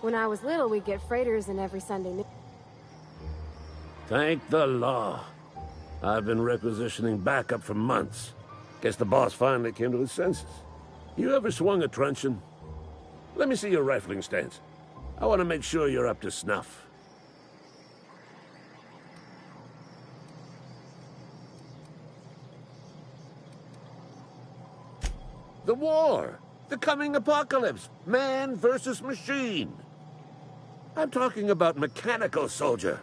When I was little, we'd get freighters in every Sunday news. Thank the law. I've been requisitioning backup for months. Guess the boss finally came to his senses. You ever swung a truncheon? Let me see your rifling stance. I want to make sure you're up to snuff. The war! The coming apocalypse! Man versus machine! I'm talking about mechanical soldier.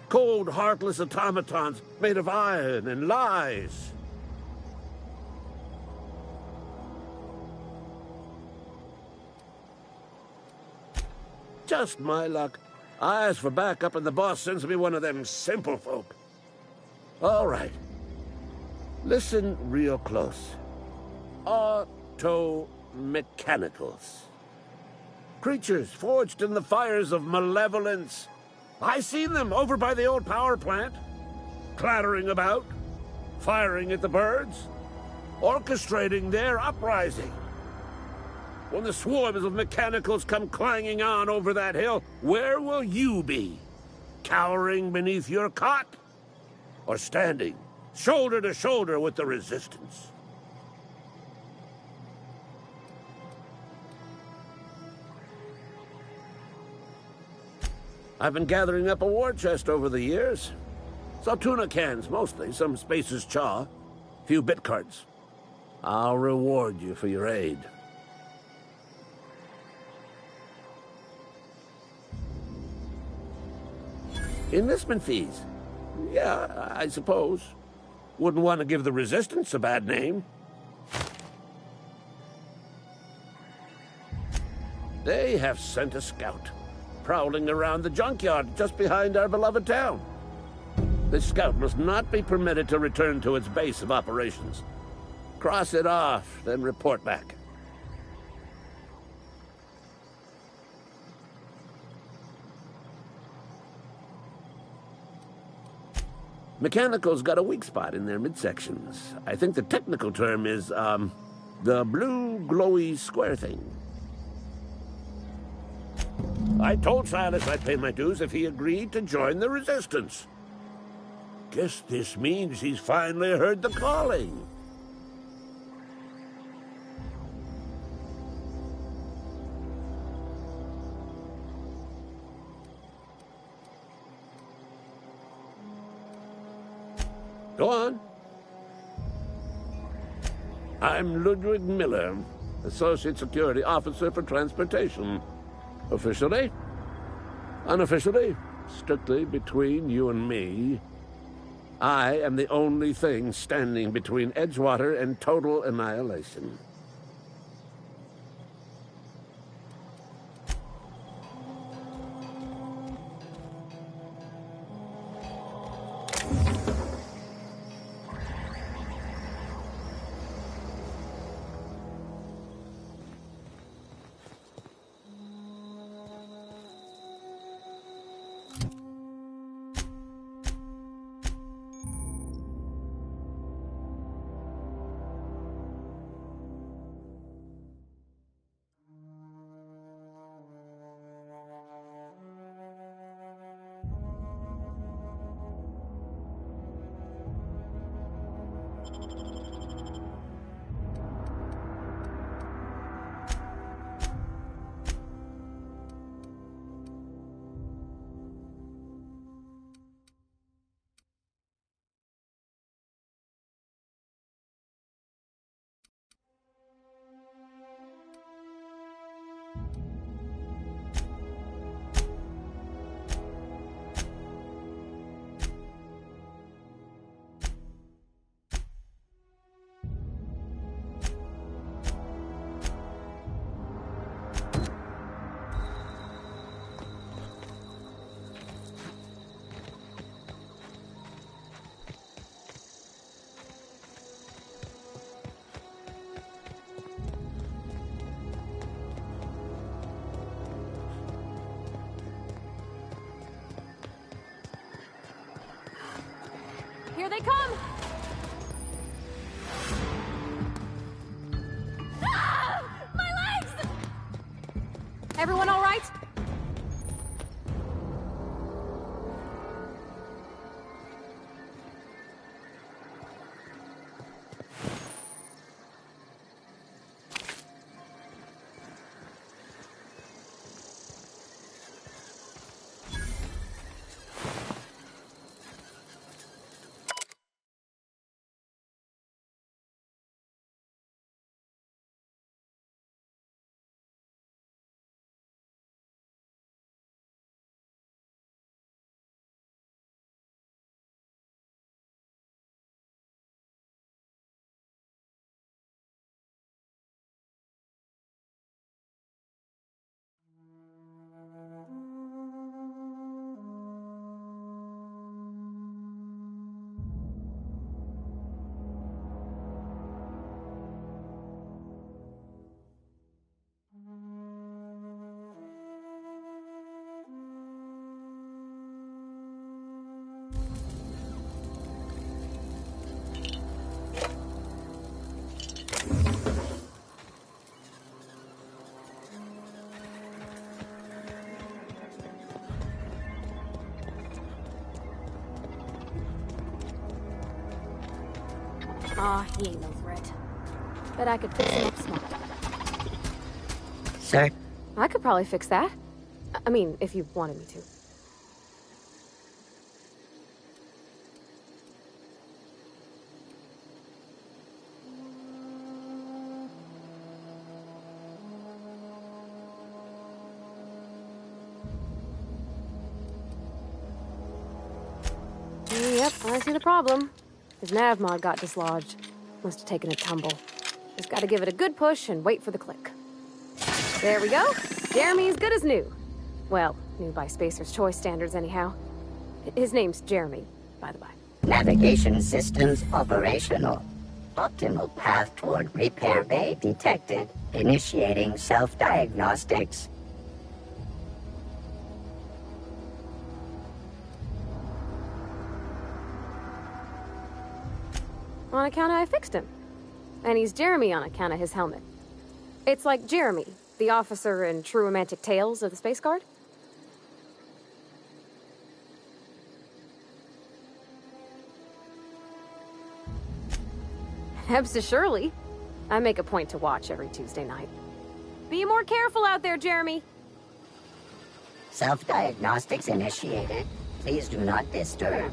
Cold, heartless automatons made of iron and lies. Just my luck. I ask for backup and the boss sends me one of them simple folk. All right. Listen real close. Auto-mechanicals. Creatures forged in the fires of malevolence. I seen them over by the old power plant. Clattering about, firing at the birds, orchestrating their uprising. When the swarms of mechanicals come clanging on over that hill, where will you be? Cowering beneath your cot? Or standing, shoulder to shoulder with the resistance? I've been gathering up a war chest over the years. Saltuna cans, mostly, some Spacer's Chaw, few bit cards. I'll reward you for your aid. Enlistment fees. Yeah, I suppose. Wouldn't want to give the Resistance a bad name. They have sent a scout, prowling around the junkyard just behind our beloved town. This scout must not be permitted to return to its base of operations. Cross it off, then report back. Mechanicals got a weak spot in their midsections. I think the technical term is, the blue glowy square thing. I told Silas I'd pay my dues if he agreed to join the Resistance. Guess this means he's finally heard the calling. Go on. I'm Ludwig Miller, Associate Security Officer for Transportation. Officially? Unofficially? Strictly between you and me. I am the only thing standing between Edgewater and total annihilation. Here they come! Ah! My legs! Everyone all right? Aw, he ain't no threat. Bet I could fix him up smart. Sir? I could probably fix that. I mean, if you wanted me to. Yep, I see the problem. His nav mod got dislodged. Must have taken a tumble. Just gotta give it a good push and wait for the click. There we go. Jeremy's good as new. Well, new by Spacer's Choice standards anyhow. His name's Jeremy, by the by. Navigation systems operational. Optimal path toward repair bay detected. Initiating self-diagnostics. On account of I fixed him. And he's Jeremy on account of his helmet. It's like Jeremy, the officer in True Romantic Tales of the Space Guard. Surely. I make a point to watch every Tuesday night. Be more careful out there, Jeremy. Self-diagnostics initiated. Please do not disturb.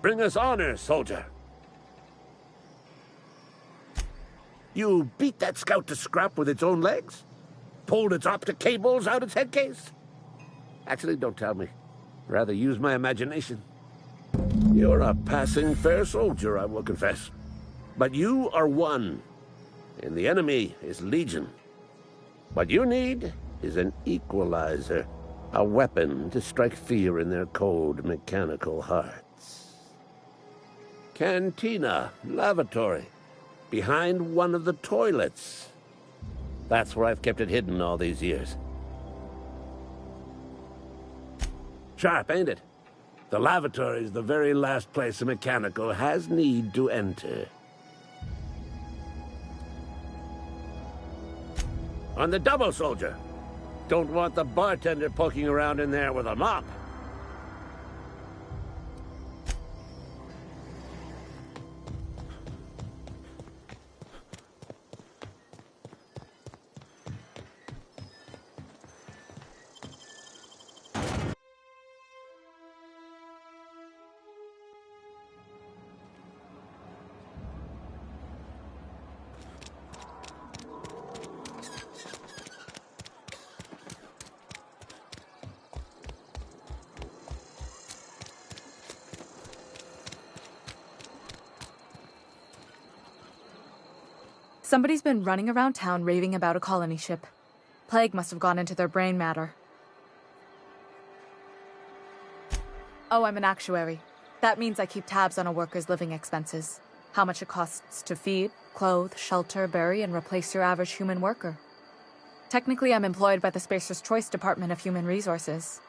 Bring us honor, soldier. You beat that scout to scrap with its own legs? Pulled its optic cables out its head case? Actually, don't tell me. Rather use my imagination. You're a passing fair soldier, I will confess. But you are one, and the enemy is legion. What you need is an equalizer, a weapon to strike fear in their cold, mechanical hearts. Cantina, lavatory, behind one of the toilets. That's where I've kept it hidden all these years. Sharp, ain't it? The lavatory is the very last place a mechanical has need to enter. On the double, soldier. Don't want the bartender poking around in there with a mop. Somebody's been running around town raving about a colony ship. Plague must have gone into their brain matter. Oh, I'm an actuary. That means I keep tabs on a worker's living expenses. How much it costs to feed, clothe, shelter, bury, and replace your average human worker. Technically, I'm employed by the Spacer's Choice Department of Human Resources.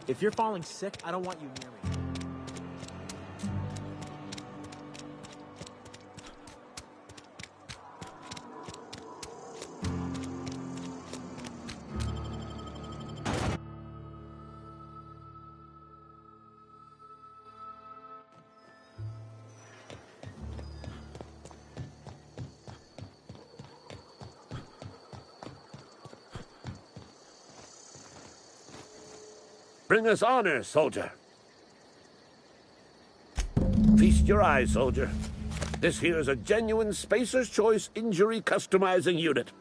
If you're falling sick, I don't want you near me. Bring us honor, soldier. Feast your eyes, soldier. This here's a genuine Spacer's Choice injury customizing unit,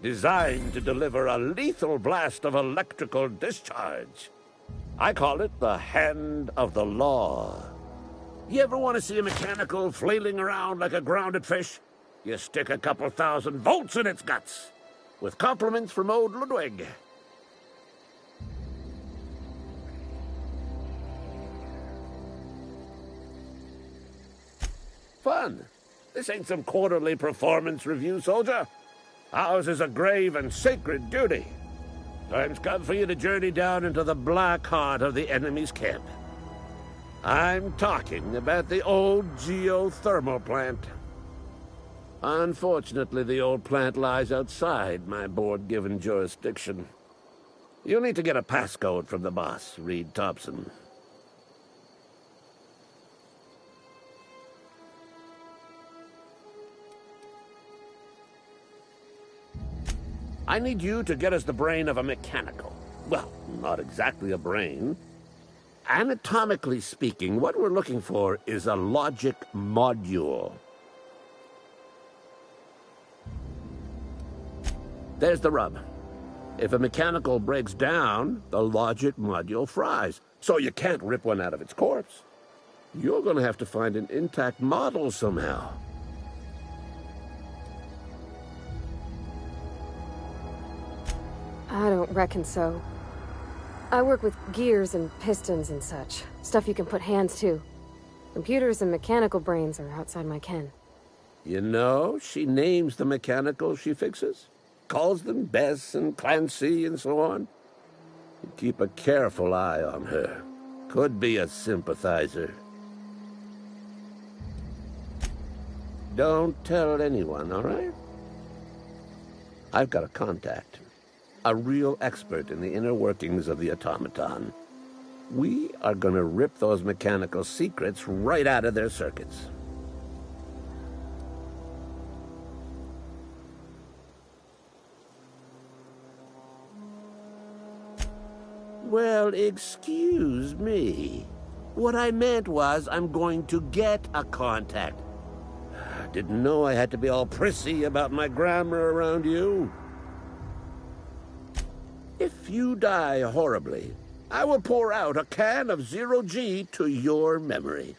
designed to deliver a lethal blast of electrical discharge. I call it the Hand of the Law. You ever want to see a mechanical flailing around like a grounded fish? You stick a couple thousand volts in its guts. With compliments from old Ludwig. Fun. This ain't some quarterly performance review, soldier. Ours is a grave and sacred duty. Time's come for you to journey down into the black heart of the enemy's camp. I'm talking about the old geothermal plant. Unfortunately, the old plant lies outside my board-given jurisdiction. You'll need to get a passcode from the boss, Reed Thompson. I need you to get us the brain of a mechanical. Well, not exactly a brain. Anatomically speaking, what we're looking for is a logic module. There's the rub. If a mechanical breaks down, the logic module fries. So you can't rip one out of its corpse. You're going to have to find an intact model somehow. I don't reckon so. I work with gears and pistons and such. Stuff you can put hands to. Computers and mechanical brains are outside my ken. You know, she names the mechanicals she fixes. Calls them Bess and Clancy and so on. You keep a careful eye on her. Could be a sympathizer. Don't tell anyone, all right? I've got a contact. A real expert in the inner workings of the automaton. We are gonna rip those mechanical secrets right out of their circuits. Well, excuse me. What I meant was I'm going to get a contact. Didn't know I had to be all prissy about my grammar around you. If you die horribly, I will pour out a can of Zero-G to your memory.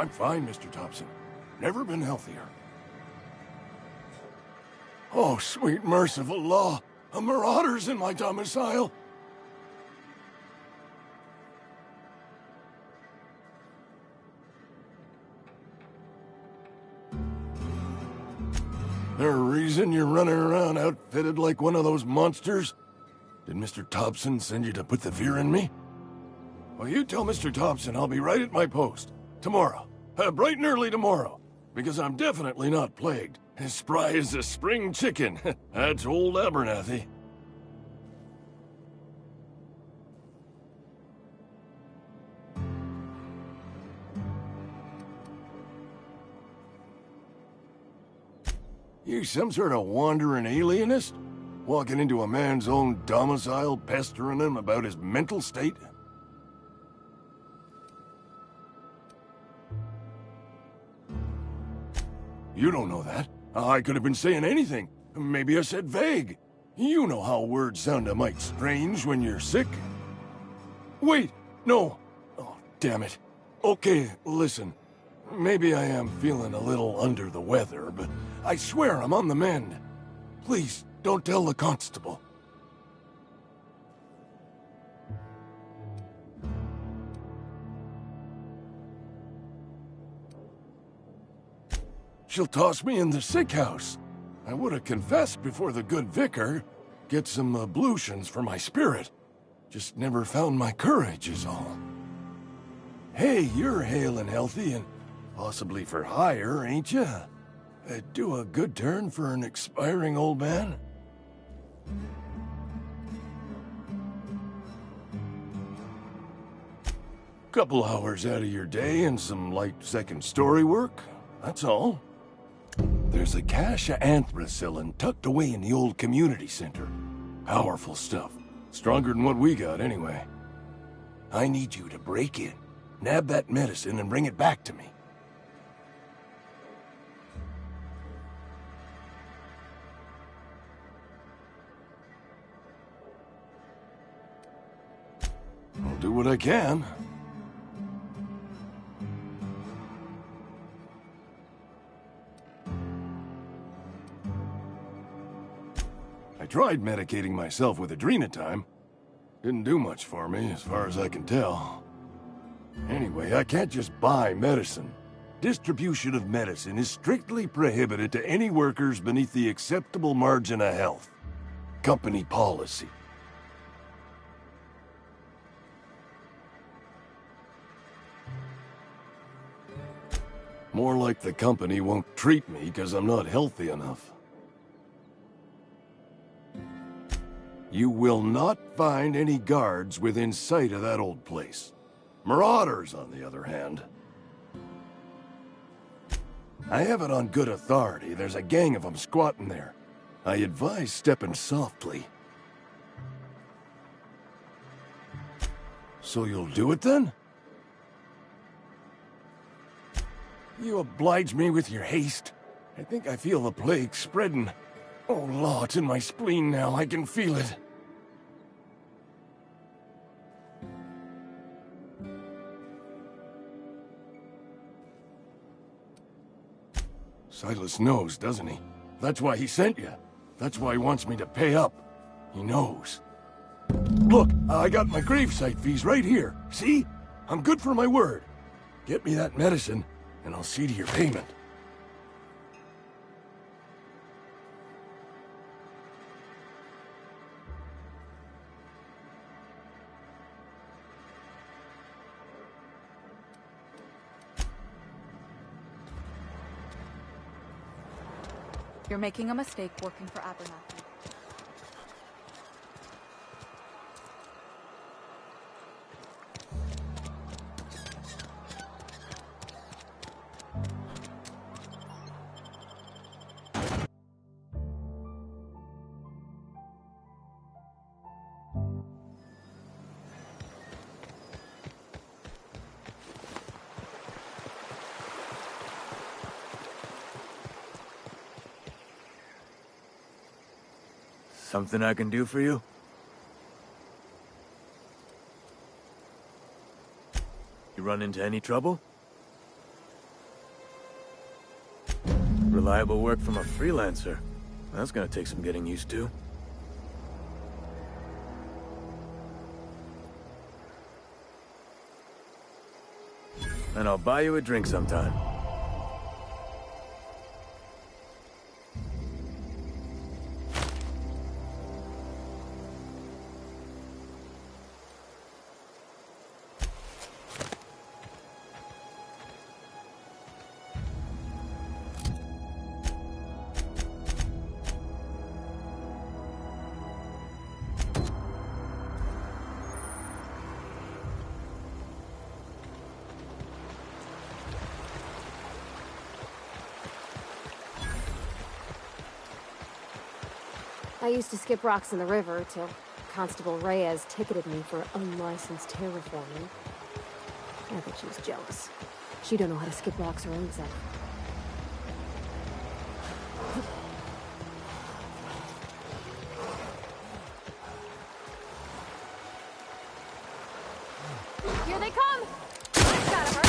I'm fine, Mr. Thompson. Never been healthier. Oh, sweet merciful law! A marauder's in my domicile! There a reason you're running around outfitted like one of those monsters? Did Mr. Thompson send you to put the fear in me? Well, you tell Mr. Thompson I'll be right at my post. Tomorrow. Bright and early tomorrow. Because I'm definitely not plagued. As spry as a spring chicken. That's old Abernathy. You some sort of wandering alienist? Walking into a man's own domicile, pestering him about his mental state? You don't know that. I could have been saying anything. Maybe I said vague. You know how words sound a mite strange when you're sick. Wait, no. Oh, damn it. Okay, listen. Maybe I am feeling a little under the weather, but I swear I'm on the mend. Please, don't tell the constable. She'll toss me in the sick house. I would have confessed before the good vicar. Get some ablutions for my spirit. Just never found my courage is all. Hey, you're hale and healthy and possibly for hire, ain't ya? Do a good turn for an expiring old man? Couple hours out of your day and some light second-story work, that's all. There's a cache of anthracillin tucked away in the old community center. Powerful stuff. Stronger than what we got, anyway. I need you to break in, nab that medicine, and bring it back to me. I'll do what I can. I tried medicating myself with Adrenatime. Didn't do much for me, as far as I can tell. Anyway, I can't just buy medicine. Distribution of medicine is strictly prohibited to any workers beneath the acceptable margin of health. Company policy. More like the company won't treat me because I'm not healthy enough. You will not find any guards within sight of that old place. Marauders, on the other hand. I have it on good authority. There's a gang of them squatting there. I advise stepping softly. So you'll do it then? You oblige me with your haste. I think I feel the plague spreading. Oh, Law, it's in my spleen now. I can feel it. Silas knows, doesn't he? That's why he sent you. That's why he wants me to pay up. He knows. Look, I got my gravesite fees right here. See? I'm good for my word. Get me that medicine, and I'll see to your payment. You're making a mistake working for Abernathy. Something I can do for you? You run into any trouble? reliable work from a freelancer. That's gonna take some getting used to. And I'll buy you a drink sometime. I used to skip rocks in the river till Constable Reyes ticketed me for unlicensed terraforming. I think she was jealous. She don't know how to skip rocks her own self. Here they come! That's gotta hurt.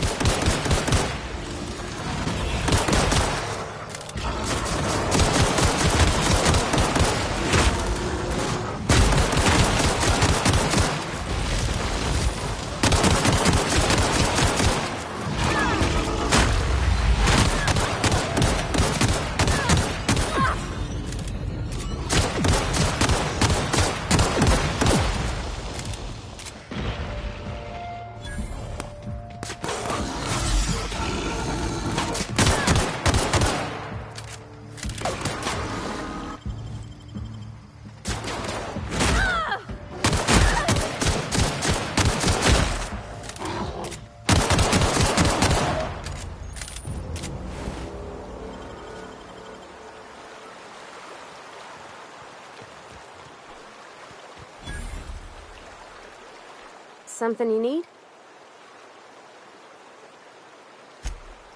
Something you need?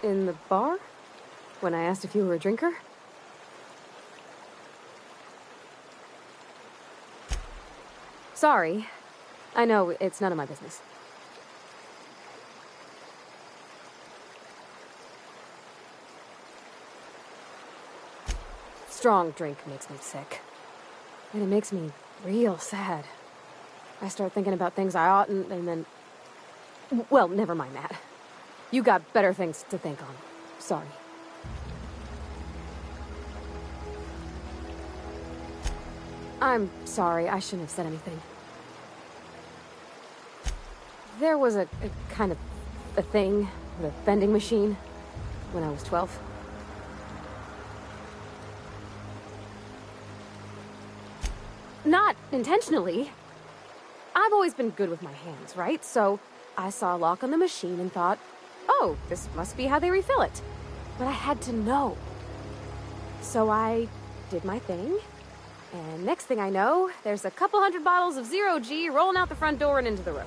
In the bar? When I asked if you were a drinker? Sorry. I know, it's none of my business. Strong drink makes me sick. And it makes me real sad. I start thinking about things I oughtn't, and then... Well, never mind that. You got better things to think on. Sorry. I'm sorry, I shouldn't have said anything. There was a kind of a thing with a vending machine when I was 12. Not intentionally. I've always been good with my hands, right? So I saw a lock on the machine and thought, oh, this must be how they refill it. But I had to know. So I did my thing, and next thing I know, there's a couple hundred bottles of Zero G rolling out the front door and into the road.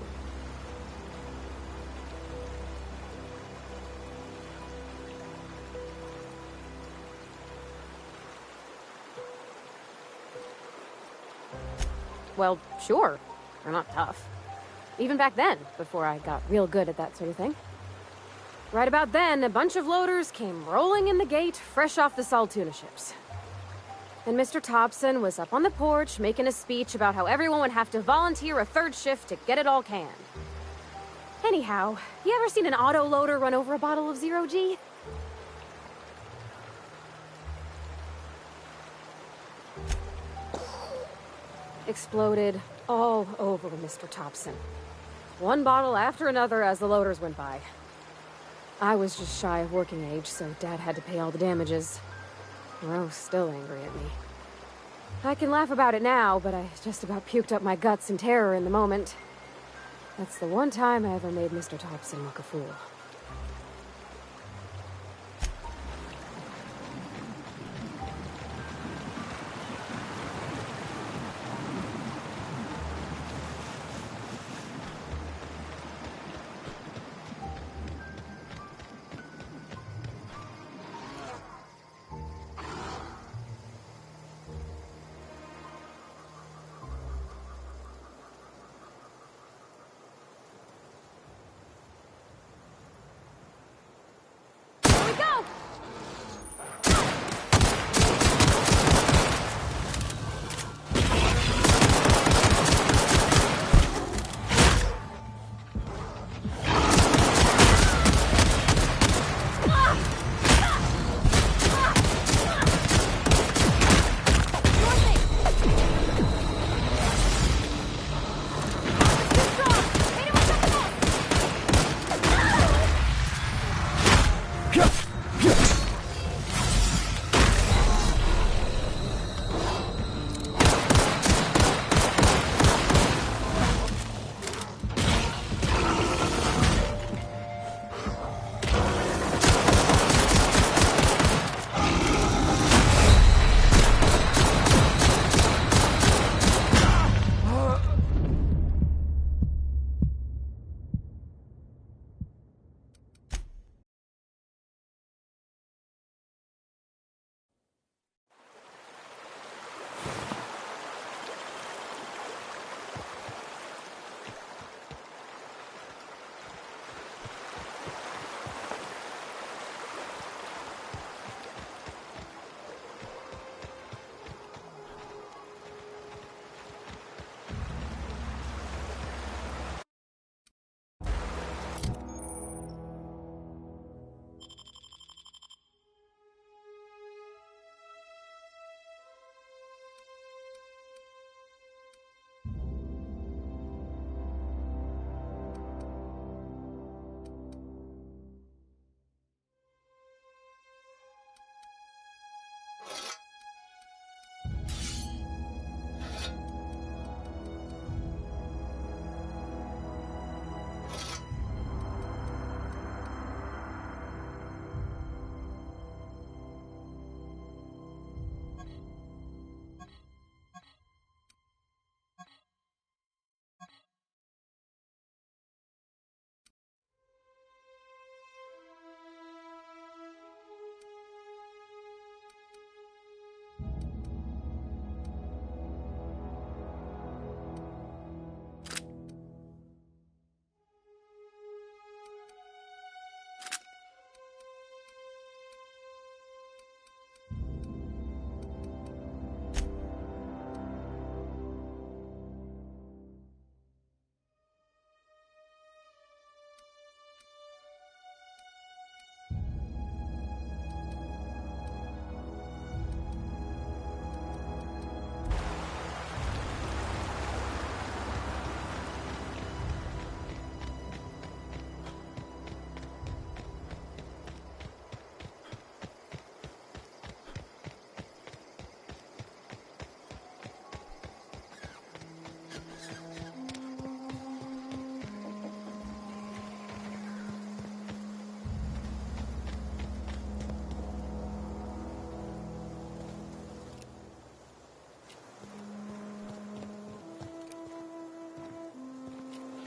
Well, sure. They're not tough. Even back then, before I got real good at that sort of thing. Right about then, a bunch of loaders came rolling in the gate, fresh off the Saltuna ships. And Mr. Thompson was up on the porch making a speech about how everyone would have to volunteer a third shift to get it all canned. Anyhow, you ever seen an auto loader run over a bottle of Zero G? Exploded all over Mr. Thompson. One bottle after another as the loaders went by. I was just shy of working age, so Dad had to pay all the damages. Rose still angry at me. I can laugh about it now, but I just about puked up my guts in terror in the moment. That's the one time I ever made Mr. Thompson look a fool.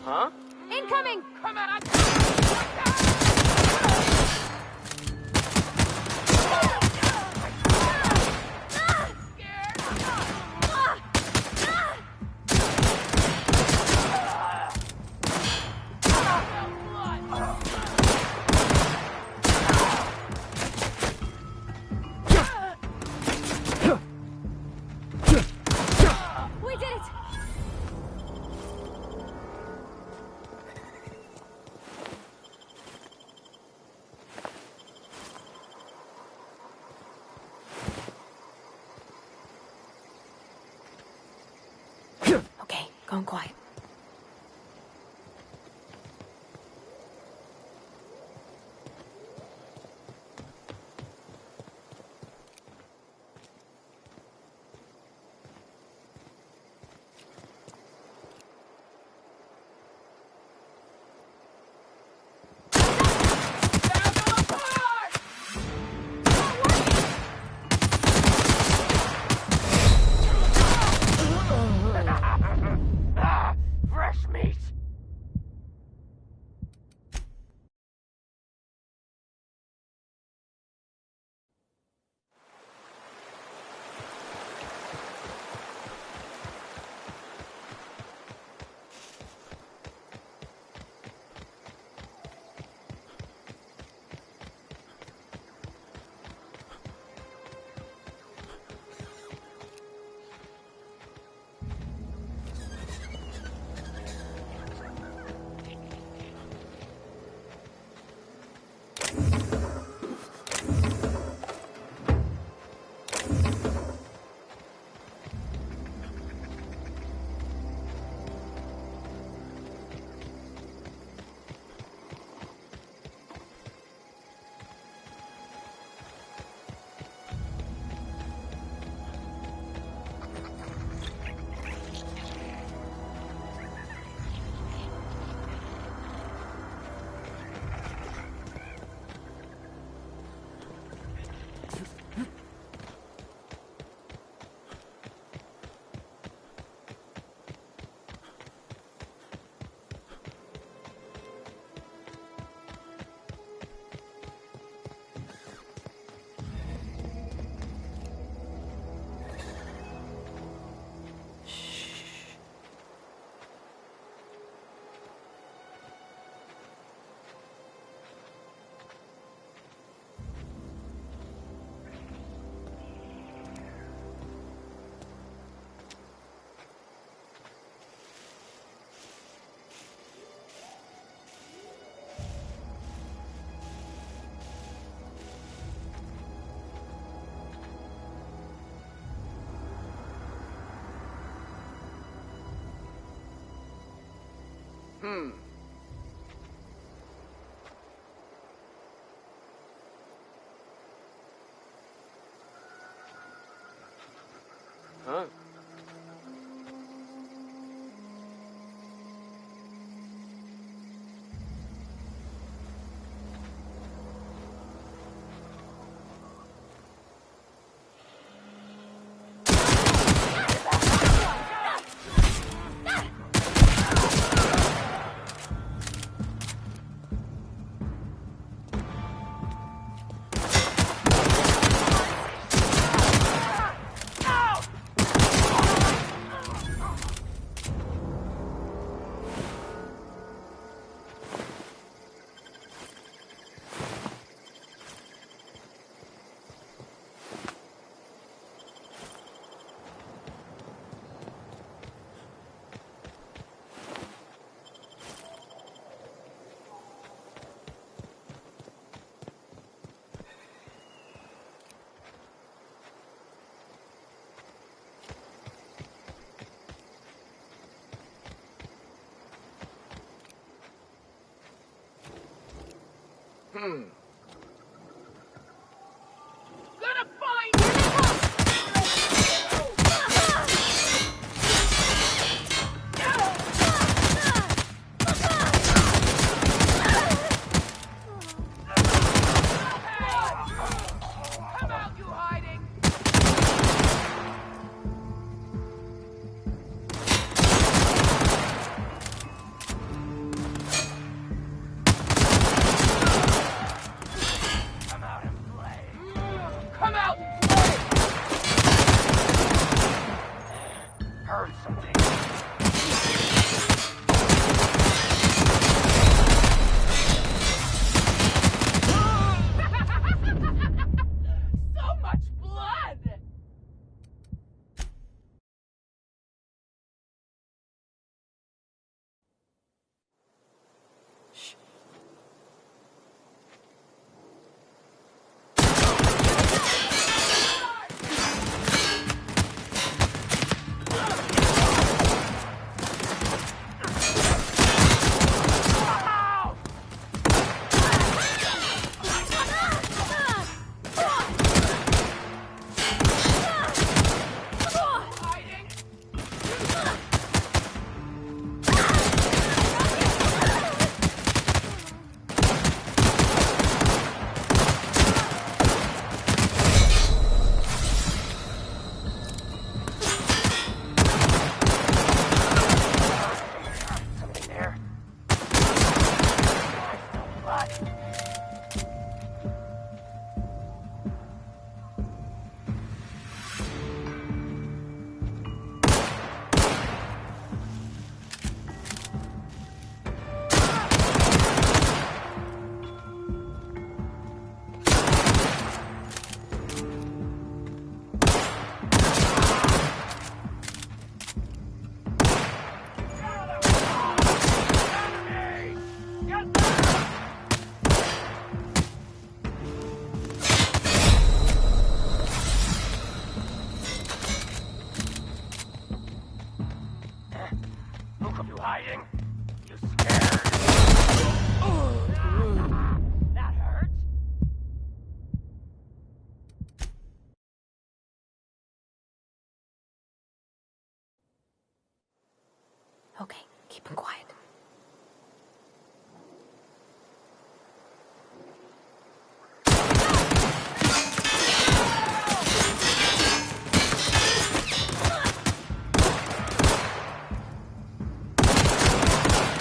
Huh? Incoming! Come on! We did it! Okay, going quiet. Huh? Gonna find you! Come out, you hiding! Come out and play! Come out and play! Heard something. So much blood! Hiding! Something there. Blood. Look of you hiding. You scared. That hurt. Okay, keep him quiet.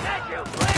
Thank you, please.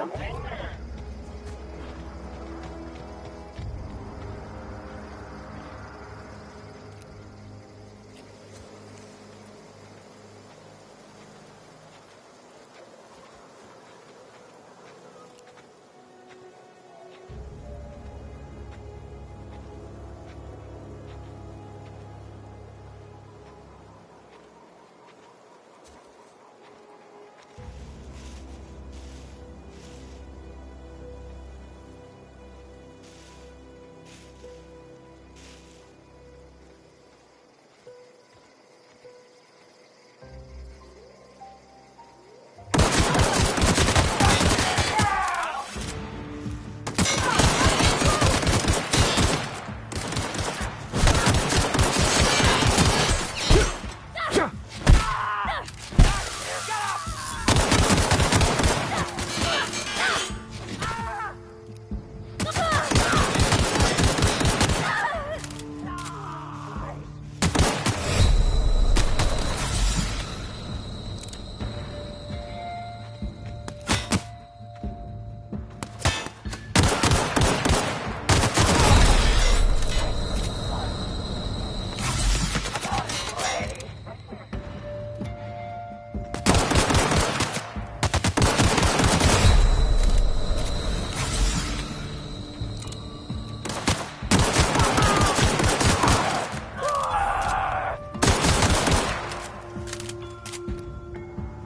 something?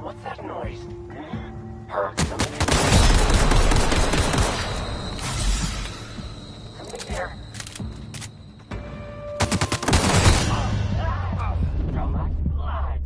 What's that noise? Heard something? Something there. So much blood.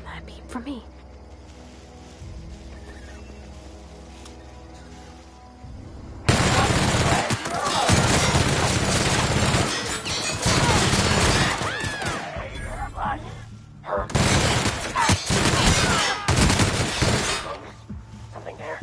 That beam for me. Something there.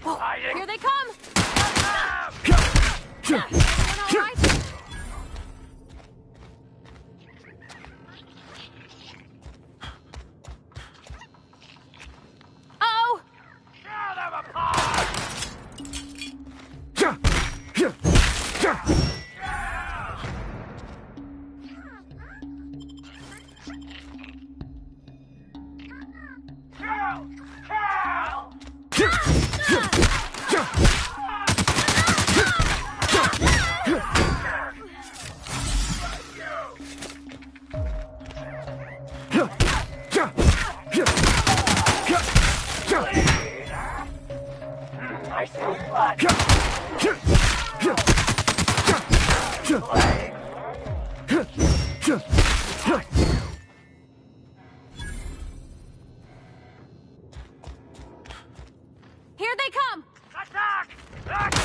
hiding. Here they come! Doing all right? Uh-oh! Tear them apart! I see blood. Here they come! Attack! Attack!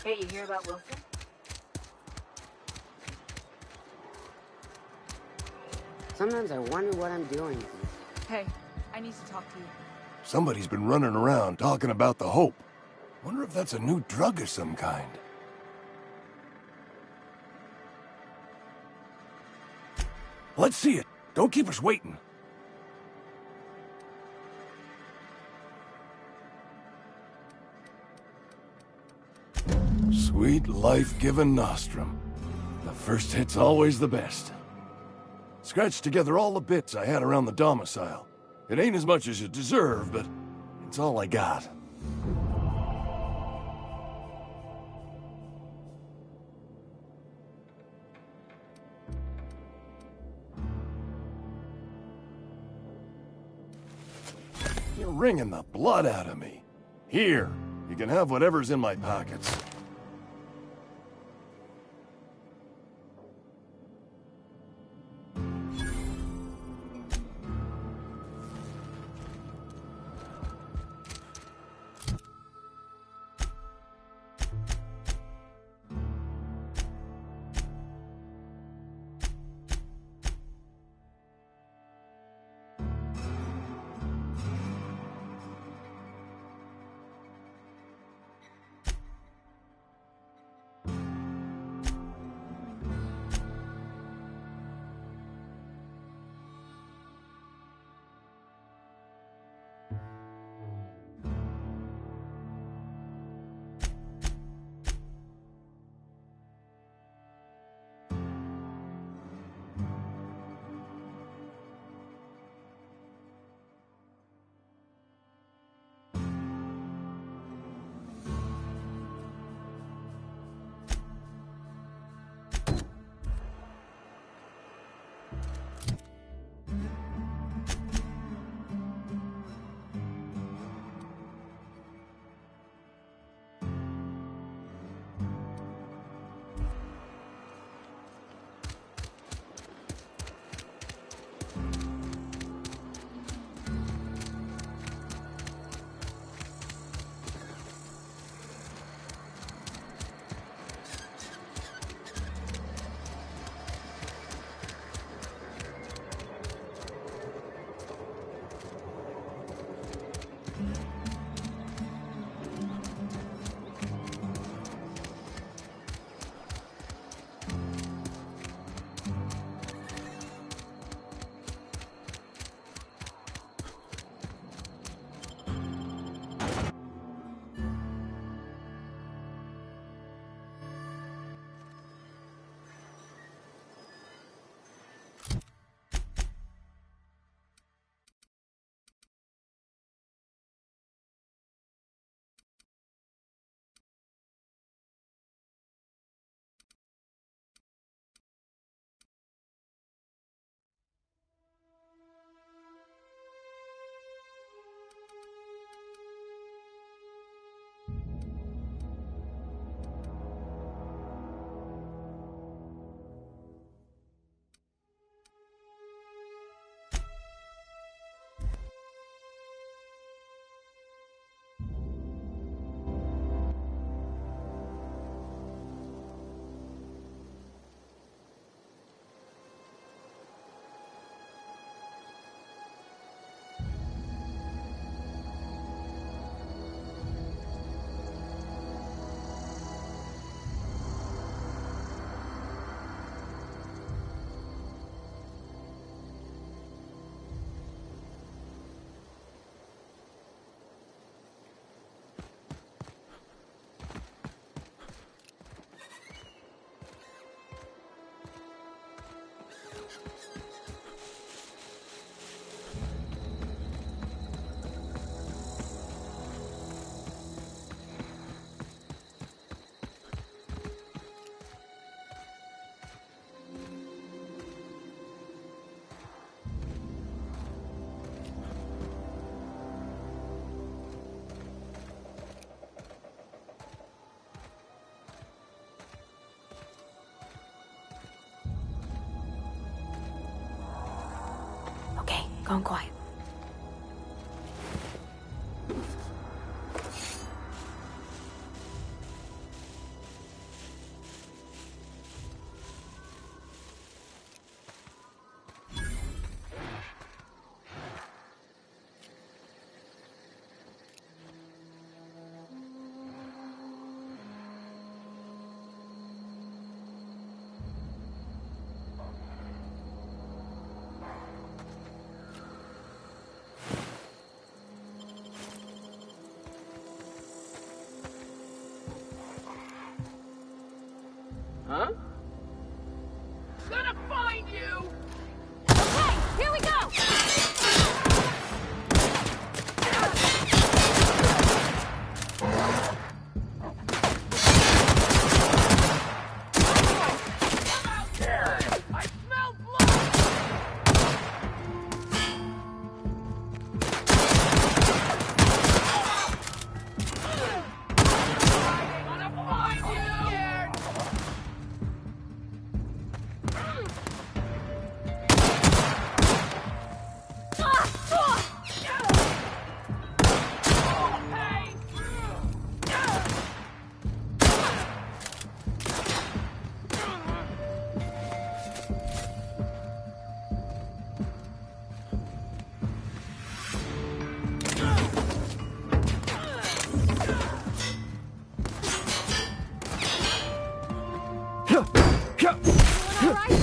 Hey, you hear about Wilson? Sometimes I wonder what I'm doing with you. Hey, I need to talk to you. Somebody's been running around talking about the Hope. Wonder if that's a new drug of some kind. Let's see it. Don't keep us waiting. Sweet life-giving nostrum. The first hit's always the best. Scratched together all the bits I had around the domicile. It ain't as much as you deserve, but it's all I got. You're wringing the blood out of me. Here, you can have whatever's in my pockets. Gone quiet. gonna find you! Okay, here we go! Come out here! I smell blood! I'm gonna find you! All right?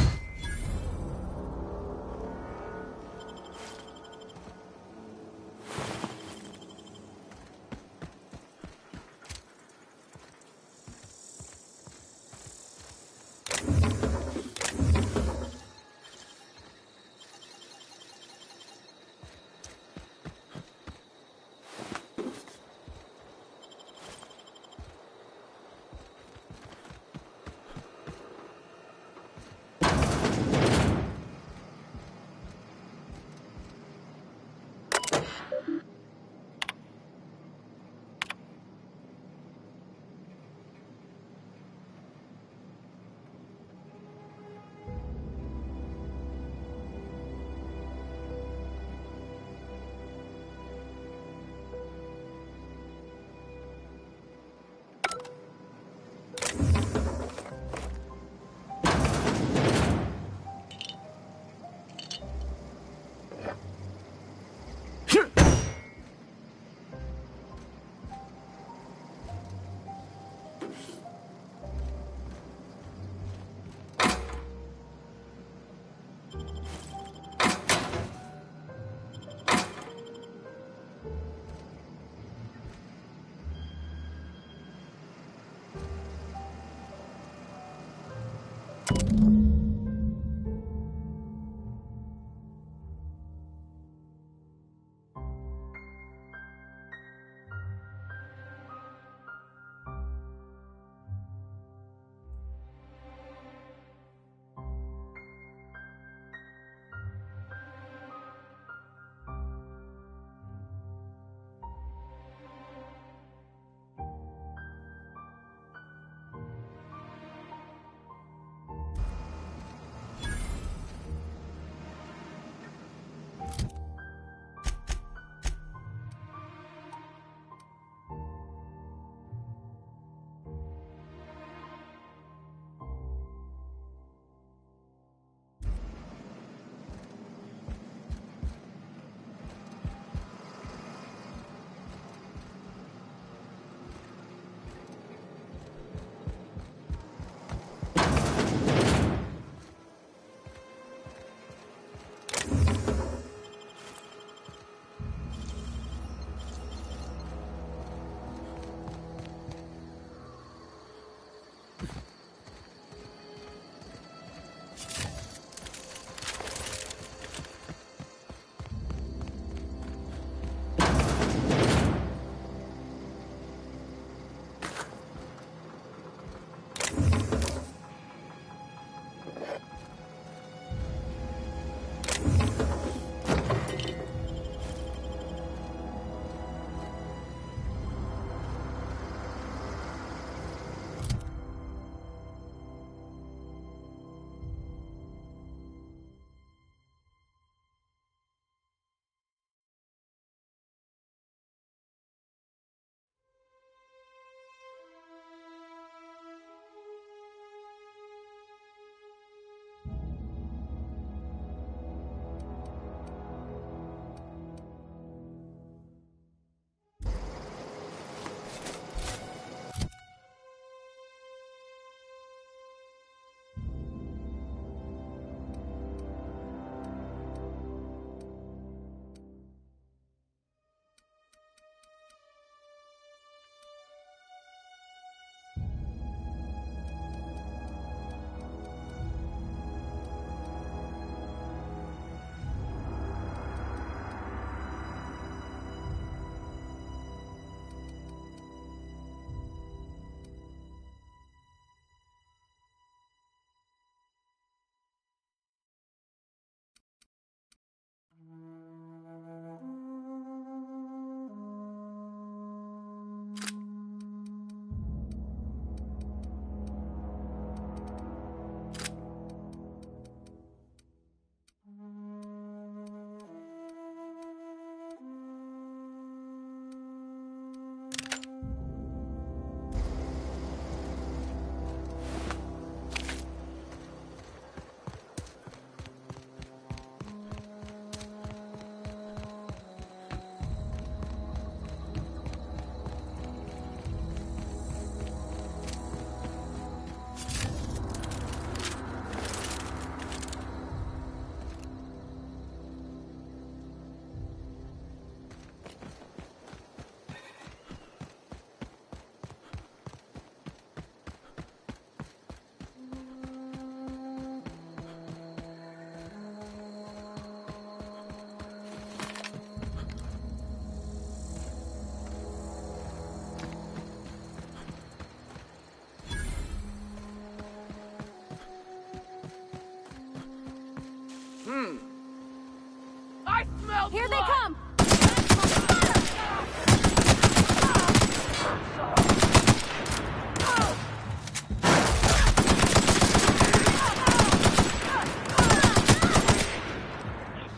I smell Here they blood! come!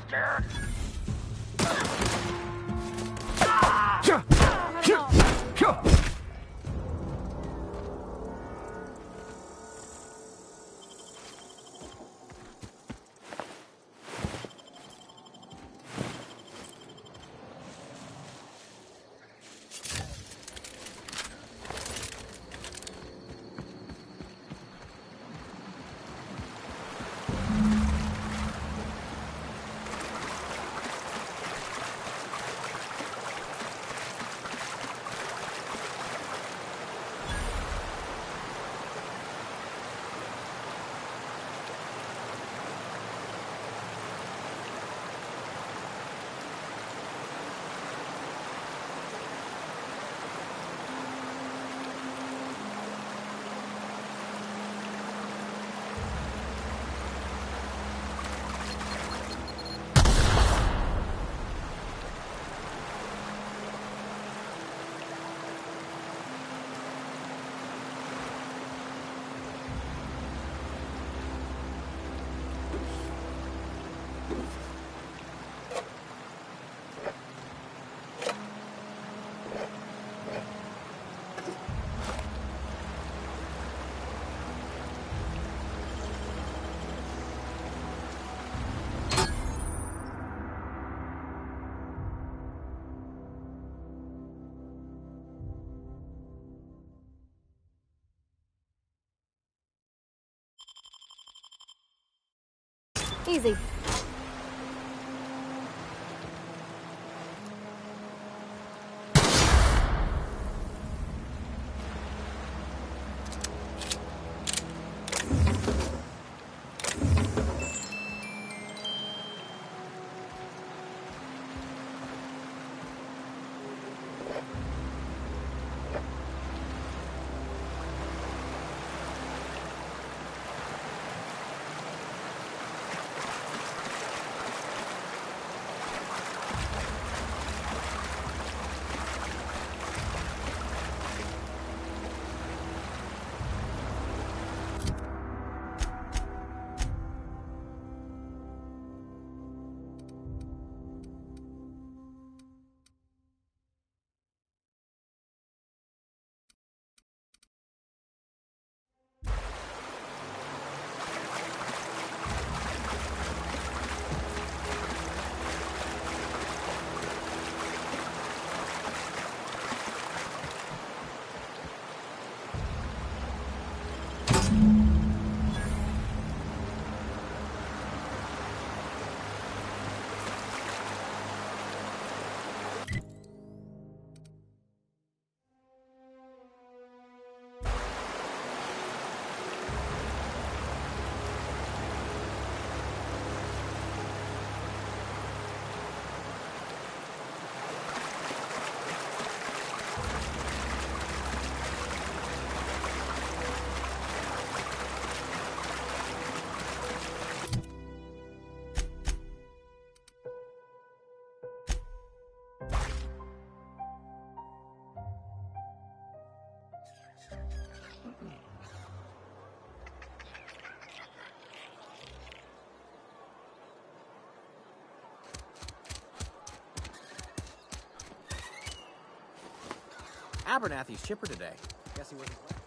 Scared? Easy. Abernathy's chipper today. Guess he wasn't playing.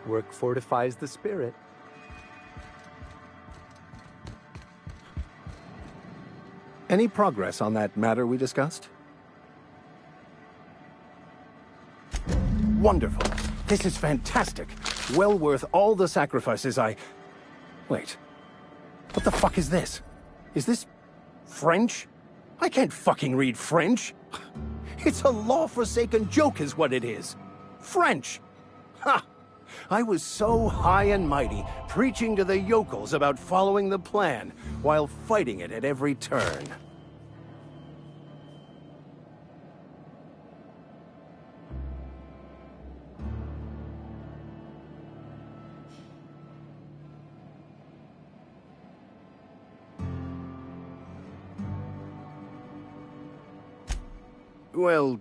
Work fortifies the spirit. Any progress on that matter we discussed? Wonderful. This is fantastic. Well worth all the sacrifices I... Wait. What the fuck is this? Is this... French? I can't fucking read French. It's a law-forsaken joke is what it is. French. Ha! I was so high and mighty, preaching to the yokels about following the plan, while fighting it at every turn. Well,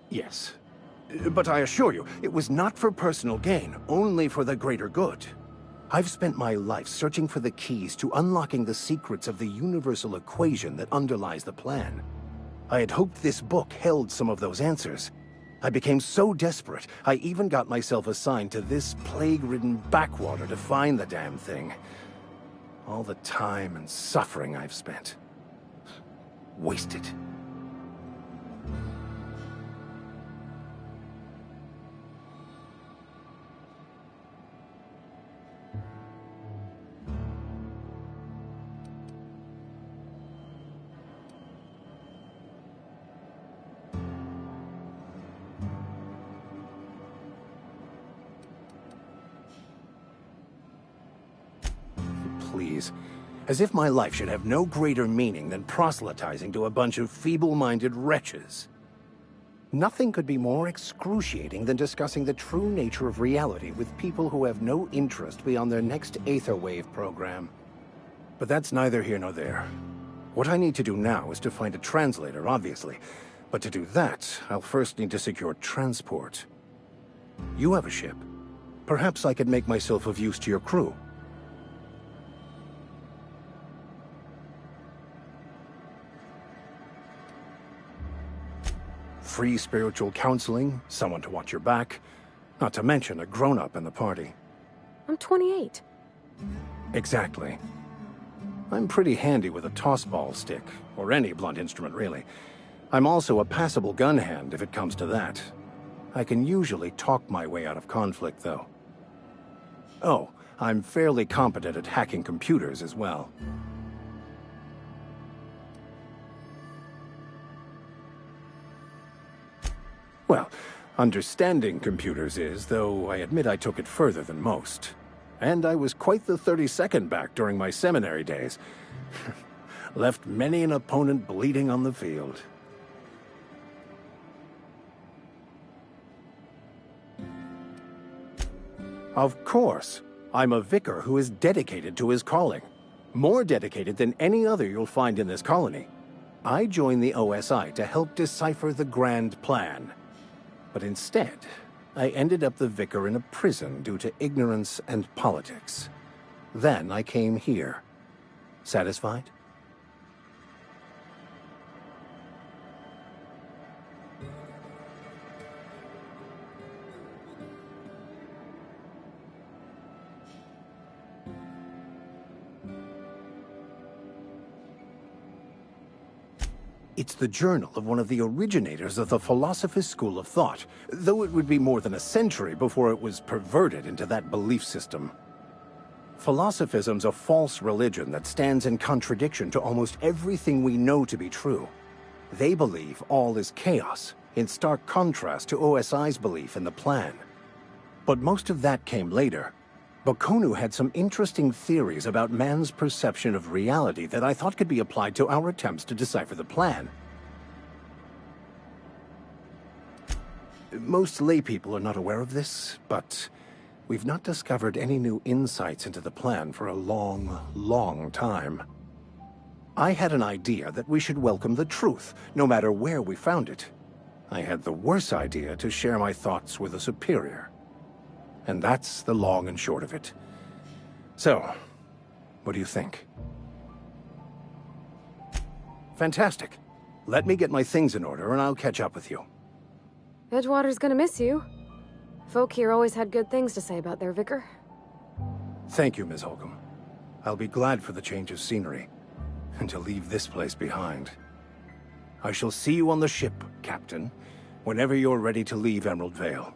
yes. But I assure you, it was not for personal gain, only for the greater good. I've spent my life searching for the keys to unlocking the secrets of the universal equation that underlies the plan. I had hoped this book held some of those answers. I became so desperate, I even got myself assigned to this plague-ridden backwater to find the damn thing. All the time and suffering I've spent. Wasted. Please. As if my life should have no greater meaning than proselytizing to a bunch of feeble-minded wretches. Nothing could be more excruciating than discussing the true nature of reality with people who have no interest beyond their next Aetherwave program. But that's neither here nor there. What I need to do now is to find a translator, obviously. But to do that, I'll first need to secure transport. You have a ship. Perhaps I could make myself of use to your crew. Free spiritual counseling, someone to watch your back, not to mention a grown-up in the party. I'm 28. Exactly. I'm pretty handy with a toss-ball stick, or any blunt instrument, really. I'm also a passable gun hand, if it comes to that. I can usually talk my way out of conflict, though. Oh, I'm fairly competent at hacking computers as well. Well, understanding computers is, though I admit I took it further than most. And I was quite the 32nd back during my seminary days. Left many an opponent bleeding on the field. Of course. I'm a vicar who is dedicated to his calling. More dedicated than any other you'll find in this colony. I joined the OSI to help decipher the grand plan. But instead, I ended up the vicar in a prison due to ignorance and politics. Then I came here. Satisfied? It's the journal of one of the originators of the Philosopher's School of Thought, though it would be more than a century before it was perverted into that belief system. Philosophism's a false religion that stands in contradiction to almost everything we know to be true. They believe all is chaos, in stark contrast to OSI's belief in the plan. But most of that came later. Bokonu had some interesting theories about man's perception of reality that I thought could be applied to our attempts to decipher the plan. Most laypeople are not aware of this, but we've not discovered any new insights into the plan for a long, long time. I had an idea that we should welcome the truth, no matter where we found it. I had the worse idea to share my thoughts with a superior. And that's the long and short of it. So, what do you think? Fantastic. Let me get my things in order and I'll catch up with you. Edgewater's gonna miss you. Folk here always had good things to say about their vicar. Thank you, Ms. Holcomb. I'll be glad for the change of scenery, and to leave this place behind. I shall see you on the ship, Captain, whenever you're ready to leave Emerald Vale.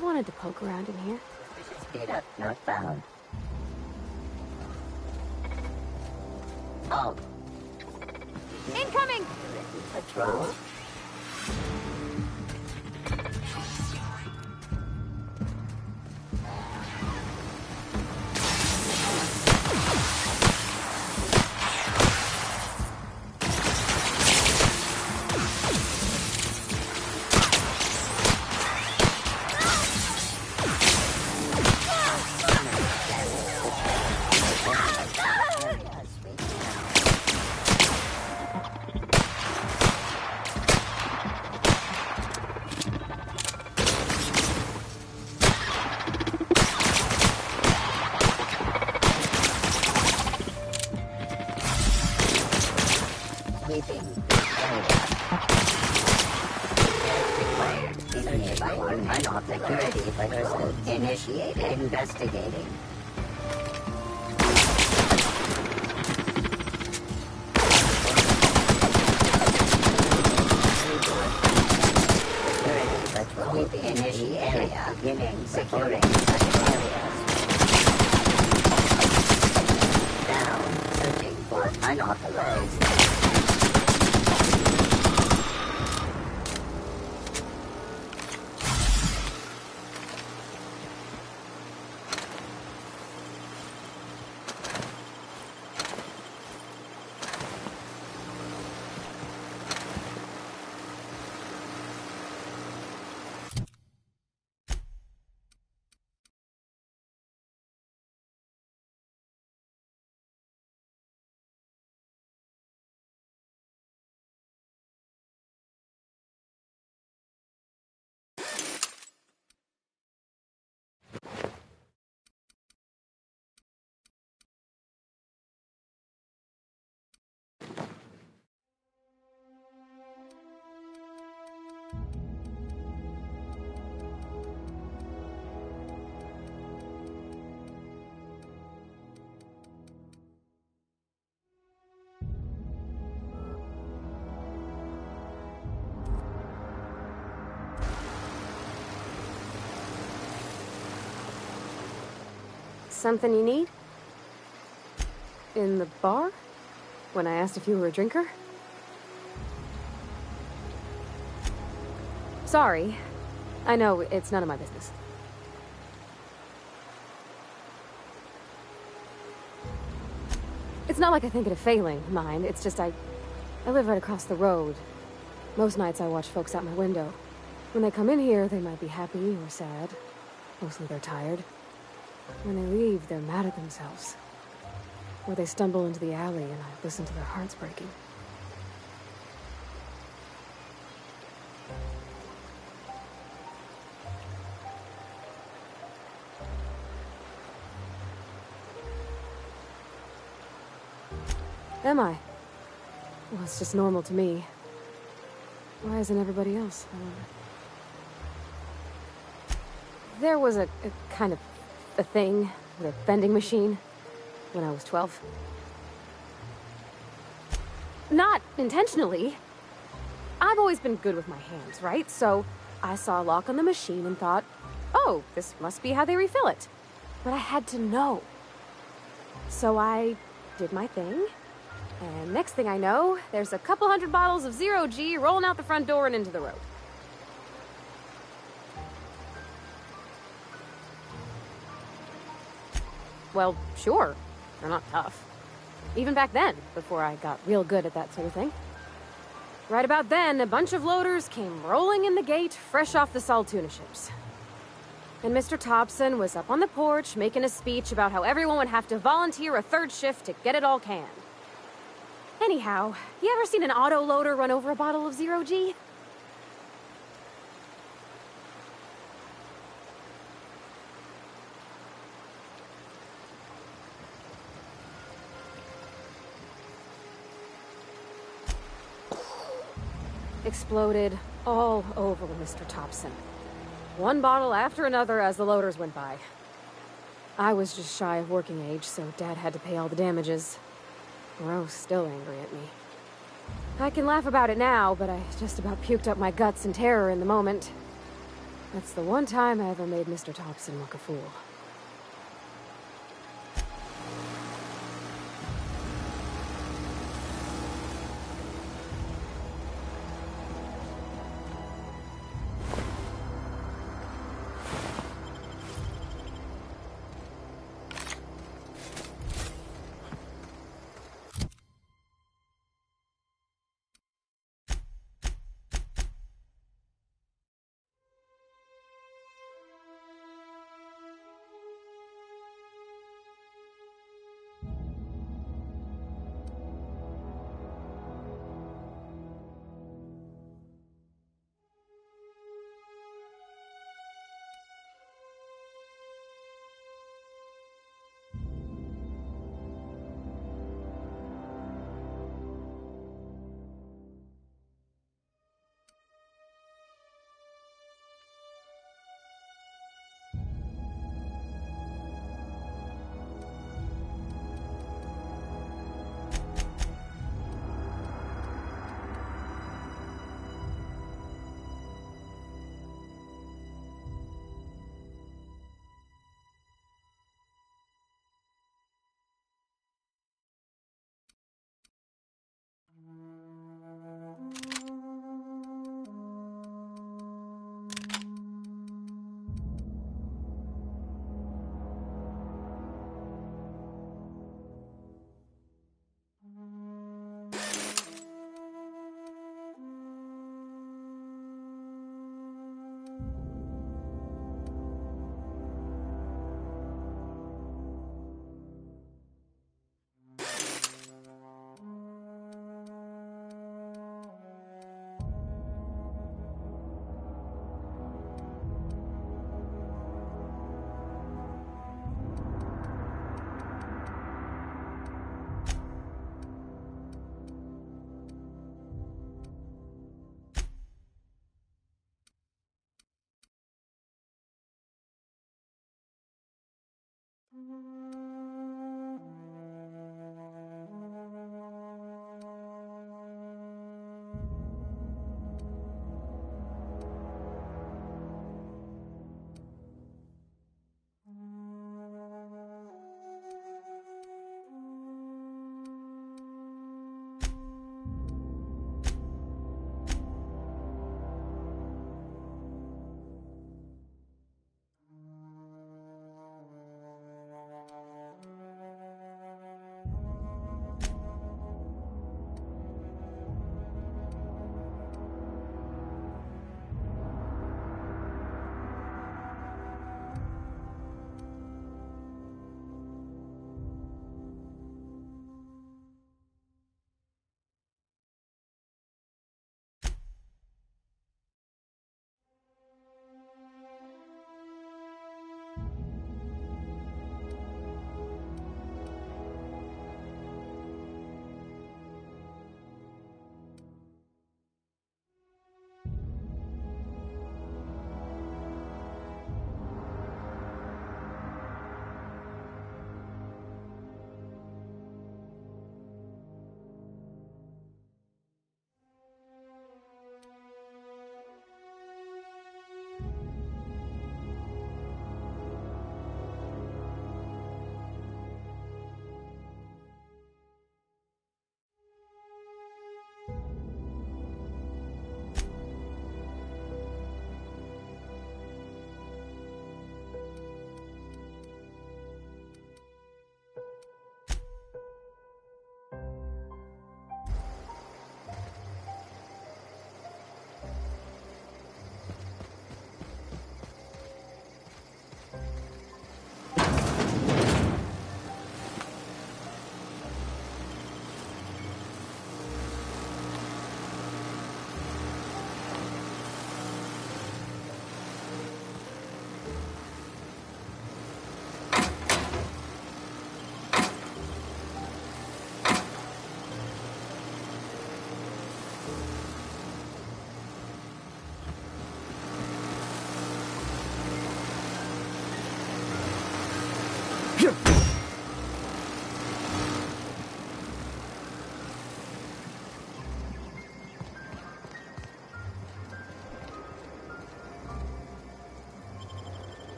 always wanted to poke around in here. Data not found. Oh. Incoming! Patrol? Initiated investigating. Initiate area. Beginning securing such areas. Down. Searching for unauthorized. Something you need? In the bar? When I asked if you were a drinker? Sorry. I know, it's none of my business. It's not like I think it a failing, mind. It's just I live right across the road. Most nights I watch folks out my window. When they come in here, they might be happy or sad. Mostly they're tired. When they leave, they're mad at themselves. Or they stumble into the alley and I listen to their hearts breaking. Am I? Well, it's just normal to me. Why isn't everybody else? I wonder. There was a kind of a thing with a vending machine when I was 12. Not intentionally. I've always been good with my hands, right? So I saw a lock on the machine and thought, oh, this must be how they refill it. But I had to know. So I did my thing. And next thing I know, there's a couple hundred bottles of Zero G rolling out the front door and into the road. Well, sure. They're not tough. Even back then, before I got real good at that sort of thing. Right about then, a bunch of loaders came rolling in the gate, fresh off the Saltuna ships. And Mr. Thompson was up on the porch making a speech about how everyone would have to volunteer a third shift to get it all canned. Anyhow, you ever seen an auto loader run over a bottle of Zero G? Exploded all over Mr. Thompson. One bottle after another as the loaders went by. I was just shy of working age, so Dad had to pay all the damages. Rose still angry at me. I can laugh about it now, but I just about puked up my guts in terror in the moment. That's the one time I ever made Mr. Thompson look a fool.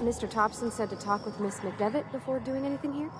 Mr. Thompson said to talk with Miss McDevitt before doing anything here?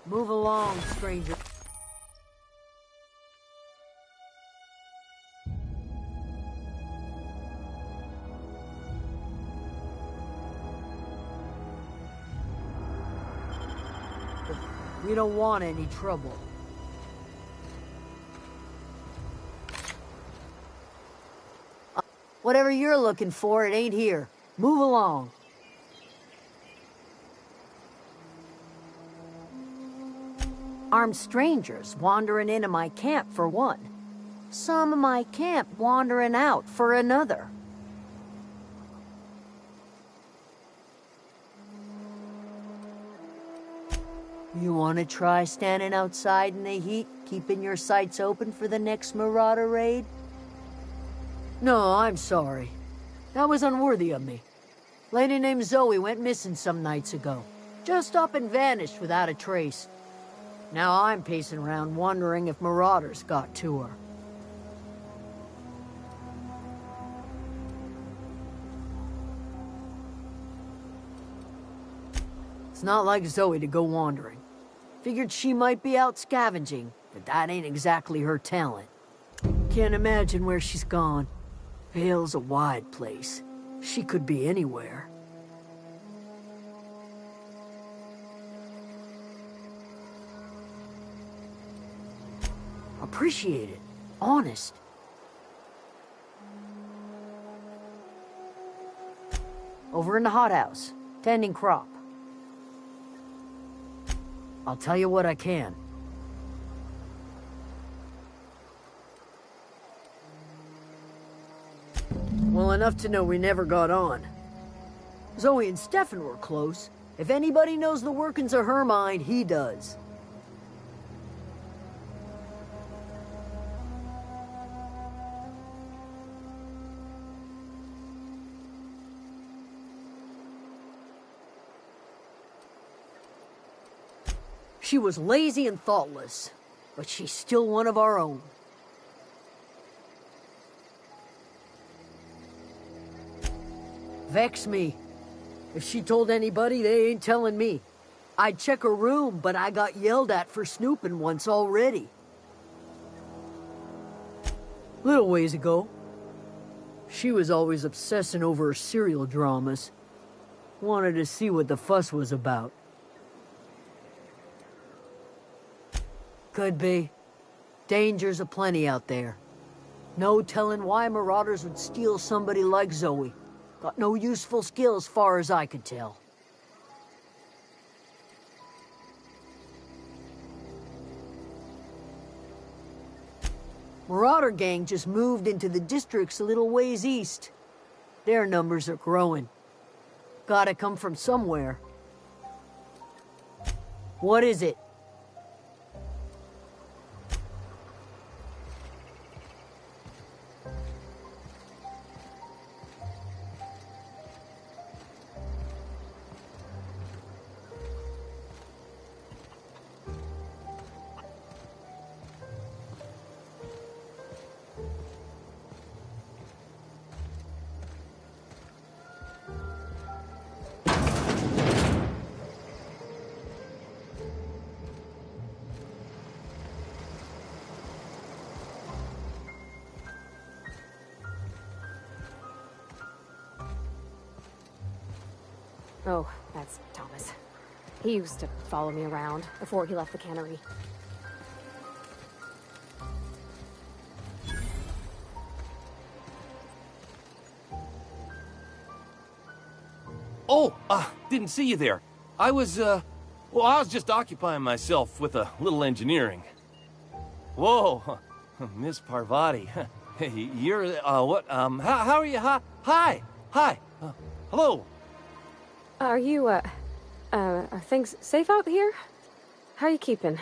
Move along, stranger. We don't want any trouble. Whatever you're looking for, it ain't here. Move along. Armed strangers wandering into my camp for one. Some of my camp wandering out for another. You want to try standing outside in the heat, keeping your sights open for the next Marauder raid? No, I'm sorry. That was unworthy of me. Lady named Zoe went missing some nights ago. Just up and vanished without a trace. Now I'm pacing around wondering if Marauders got to her. It's not like Zoe to go wandering. Figured she might be out scavenging, but that ain't exactly her talent. Can't imagine where she's gone. Vale's a wide place. She could be anywhere. Appreciate it. Honest. Over in the hothouse, tending crop. I'll tell you what I can. Well, enough to know we never got on. Zoe and Stefan were close. If anybody knows the workings of her mind, he does. She was lazy and thoughtless, but she's still one of our own. Vex me. If she told anybody, they ain't telling me. I'd check her room, but I got yelled at for snooping once already. Little ways ago. She was always obsessing over her serial dramas. Wanted to see what the fuss was about. Could be. Dangers aplenty out there. No telling why Marauders would steal somebody like Zoe. Got no useful skills far as I could tell. Marauder gang just moved into the districts a little ways east. Their numbers are growing. Gotta come from somewhere. What is it? Oh, that's Thomas. He used to follow me around before he left the cannery. Oh, didn't see you there. I was just occupying myself with a little engineering. Whoa, Miss Parvati. Hey, you're, what, how are you? Hi, hello. Are you, are things safe out here? How are you keeping?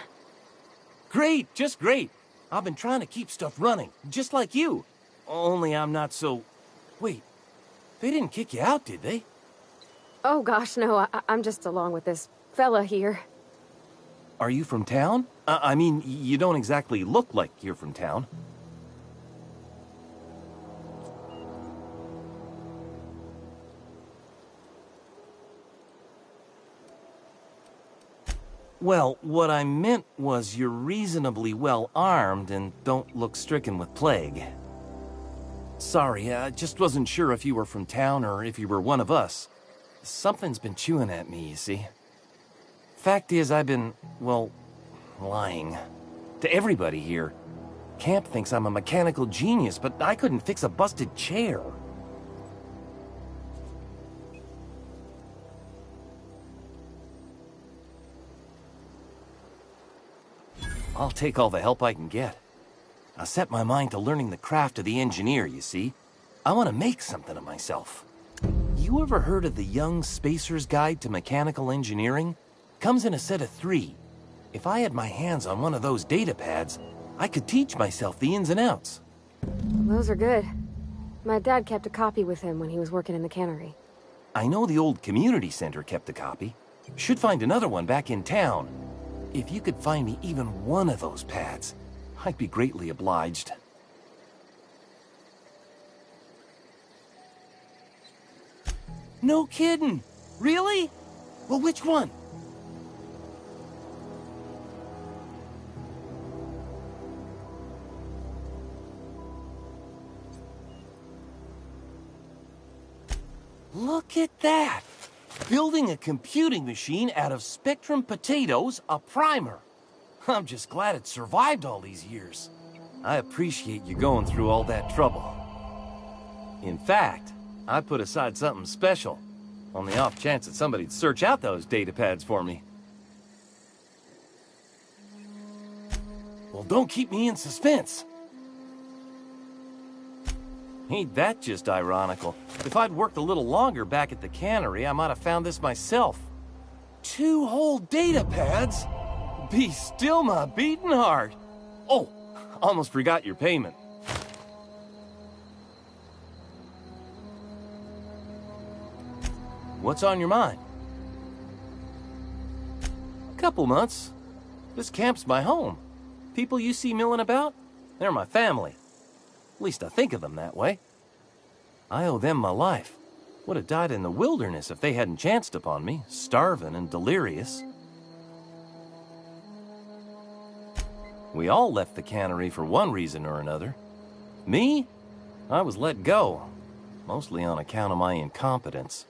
Great, just great. I've been trying to keep stuff running, just like you. Only I'm not so... Wait, they didn't kick you out, did they? Oh gosh, no, I'm just along with this fella here. Are you from town? I mean, you don't exactly look like you're from town. Well, what I meant was you're reasonably well armed and don't look stricken with plague. Sorry, I just wasn't sure if you were from town or if you were one of us. Something's been chewing at me, you see. Fact is, I've been, well, lying. To everybody here. Camp thinks I'm a mechanical genius, but I couldn't fix a busted chair. I'll take all the help I can get. I set my mind to learning the craft of the engineer, you see. I want to make something of myself. You ever heard of the Young Spacer's Guide to Mechanical Engineering? Comes in a set of 3. If I had my hands on one of those data pads, I could teach myself the ins and outs. Those are good. My dad kept a copy with him when he was working in the cannery. I know the old community center kept a copy. Should find another one back in town. If you could find me even one of those pads, I'd be greatly obliged. No kidding! Really? Well, which one? Look at that! Building a computing machine out of Spectrum potatoes, a primer. I'm just glad it survived all these years. I appreciate you going through all that trouble. In fact, I put aside something special, on the off chance that somebody'd search out those data pads for me. Well, don't keep me in suspense. Ain't that just ironical? If I'd worked a little longer back at the cannery, I might have found this myself. 2 whole data pads? Be still my beating heart. Oh, almost forgot your payment. What's on your mind? Couple months. This camp's my home. People you see milling about, they're my family. At least I think of them that way. I owe them my life. Would have died in the wilderness if they hadn't chanced upon me, starving and delirious. We all left the cannery for one reason or another. Me? I was let go, mostly on account of my incompetence.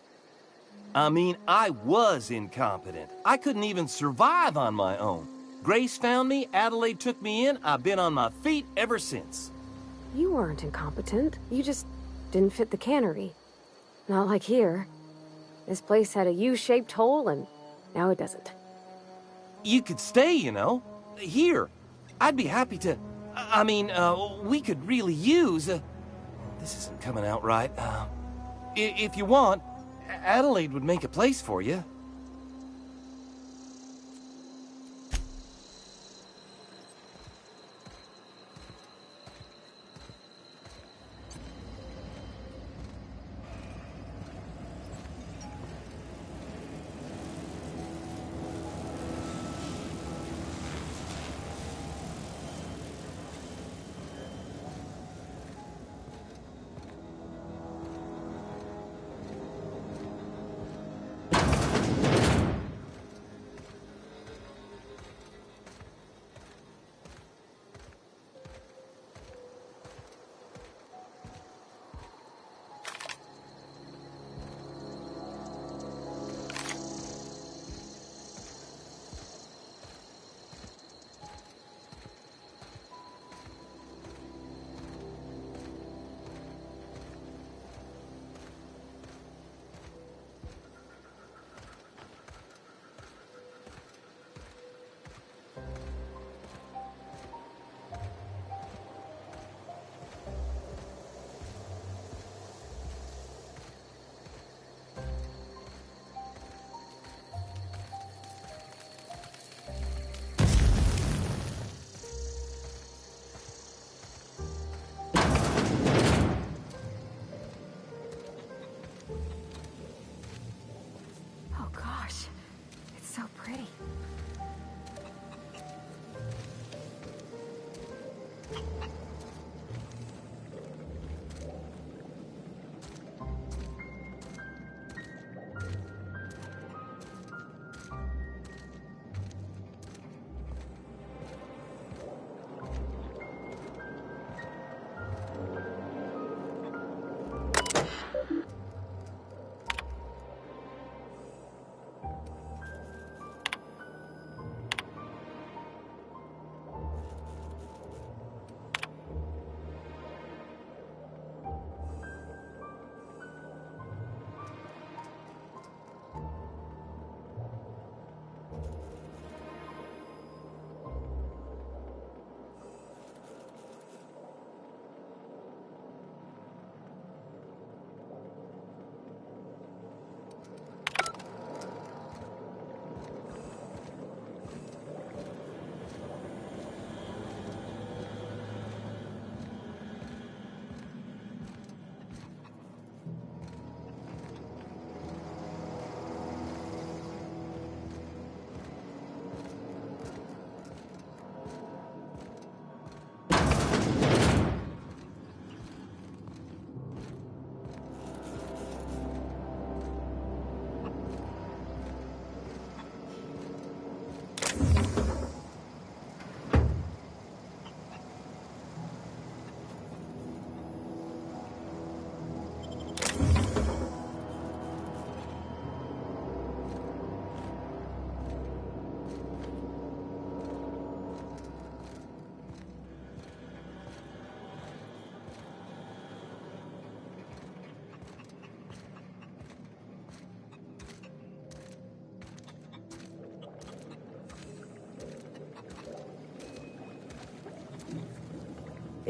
I mean, I was incompetent. I couldn't even survive on my own. Grace found me, Adelaide took me in, I've been on my feet ever since. You weren't incompetent. You just didn't fit the cannery. Not like here. This place had a U-shaped hole, and now it doesn't. You could stay, you know. Here. I'd be happy to... I mean, we could really use... this isn't coming out right. If you want, Adelaide would make a place for you.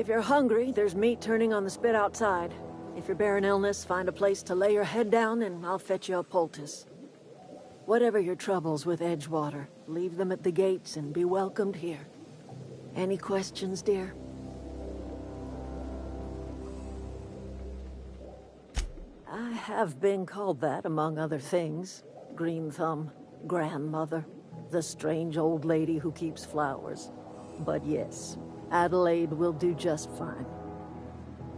If you're hungry, there's meat turning on the spit outside. If you're bearing illness, find a place to lay your head down and I'll fetch you a poultice. Whatever your troubles with Edgewater, leave them at the gates and be welcomed here. Any questions, dear? I have been called that, among other things. Green Thumb, grandmother, the strange old lady who keeps flowers. But yes, Adelaide will do just fine.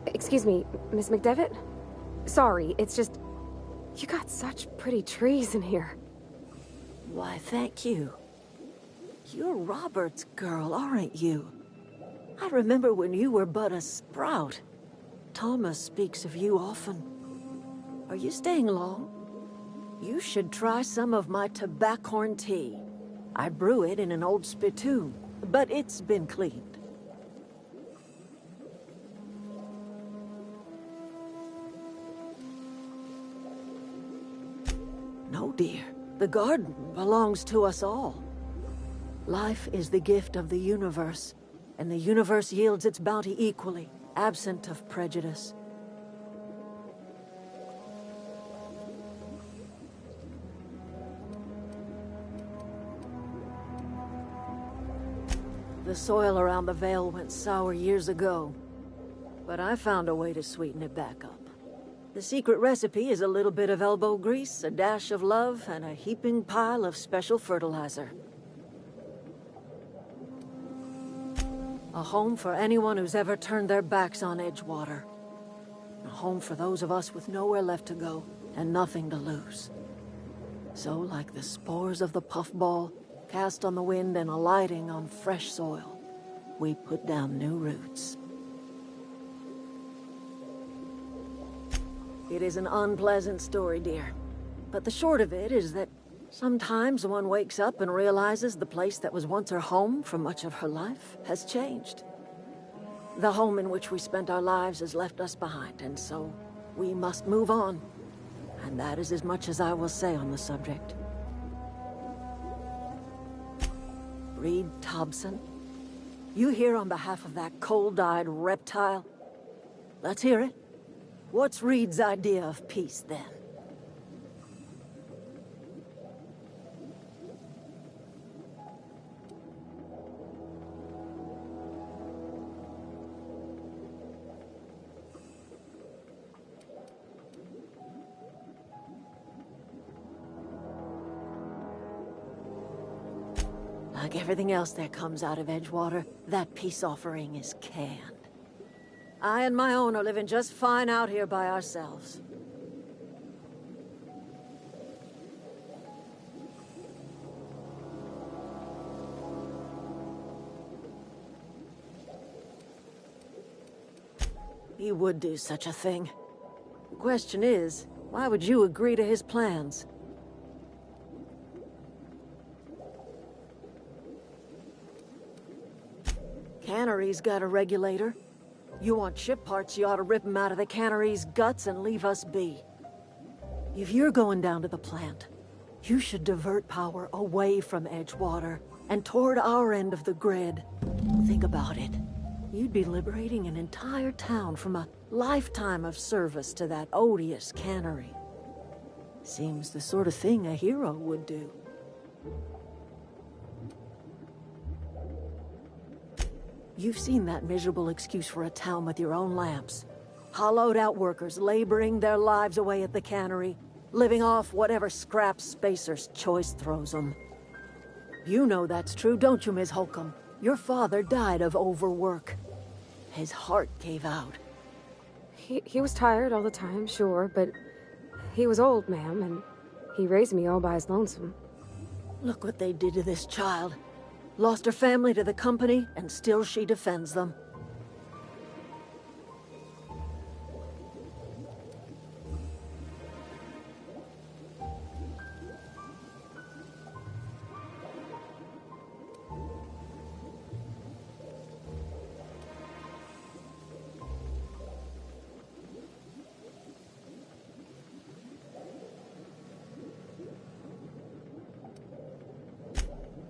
Excuse me, Miss McDevitt? Sorry, it's just... You got such pretty trees in here. Why, thank you. You're Robert's girl, aren't you? I remember when you were but a sprout. Thomas speaks of you often. Are you staying long? You should try some of my tobaccorn tea. I brew it in an old spittoon, but it's been cleaned. No, dear. The garden belongs to us all. Life is the gift of the universe, and the universe yields its bounty equally, absent of prejudice. The soil around the Vale went sour years ago, but I found a way to sweeten it back up. The secret recipe is a little bit of elbow grease, a dash of love, and a heaping pile of special fertilizer. A home for anyone who's ever turned their backs on Edgewater. A home for those of us with nowhere left to go and nothing to lose. So, like the spores of the puffball, cast on the wind and alighting on fresh soil, we put down new roots. It is an unpleasant story, dear. But the short of it is that sometimes one wakes up and realizes the place that was once her home for much of her life has changed. The home in which we spent our lives has left us behind, and so we must move on. And that is as much as I will say on the subject. Reed Thompson? You here on behalf of that cold-eyed reptile? Let's hear it. What's Reed's idea of peace, then? Like everything else that comes out of Edgewater, that peace offering is canned. I and my own are living just fine out here by ourselves. He would do such a thing. The question is, why would you agree to his plans? Cannery's got a regulator. You want ship parts, you ought to rip them out of the cannery's guts and leave us be. If you're going down to the plant, you should divert power away from Edgewater and toward our end of the grid. Think about it. You'd be liberating an entire town from a lifetime of service to that odious cannery. Seems the sort of thing a hero would do. You've seen that miserable excuse for a town with your own lamps. Hollowed-out workers laboring their lives away at the cannery, living off whatever scraps Spacer's choice throws them. You know that's true, don't you, Ms. Holcomb? Your father died of overwork. His heart gave out. He was tired all the time, sure, but he was old, ma'am, and he raised me all by his lonesome. Look what they did to this child. Lost her family to the company, and still she defends them.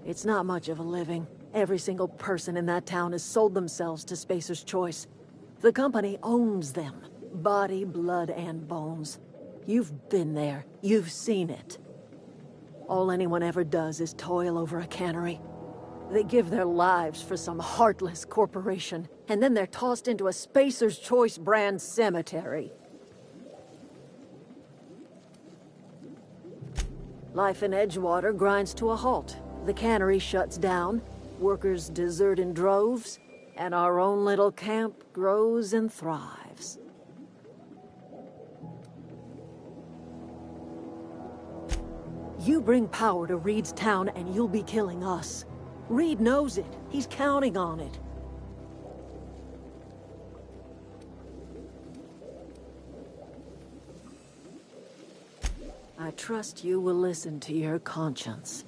It's not much of a living. Every single person in that town has sold themselves to Spacer's Choice. The company owns them. Body, blood, and bones. You've been there. You've seen it. All anyone ever does is toil over a cannery. They give their lives for some heartless corporation, and then they're tossed into a Spacer's Choice brand cemetery. Life in Edgewater grinds to a halt. The cannery shuts down, workers desert in droves, and our own little camp grows and thrives. You bring power to Reed's town and you'll be killing us. Reed knows it. He's counting on it. I trust you will listen to your conscience.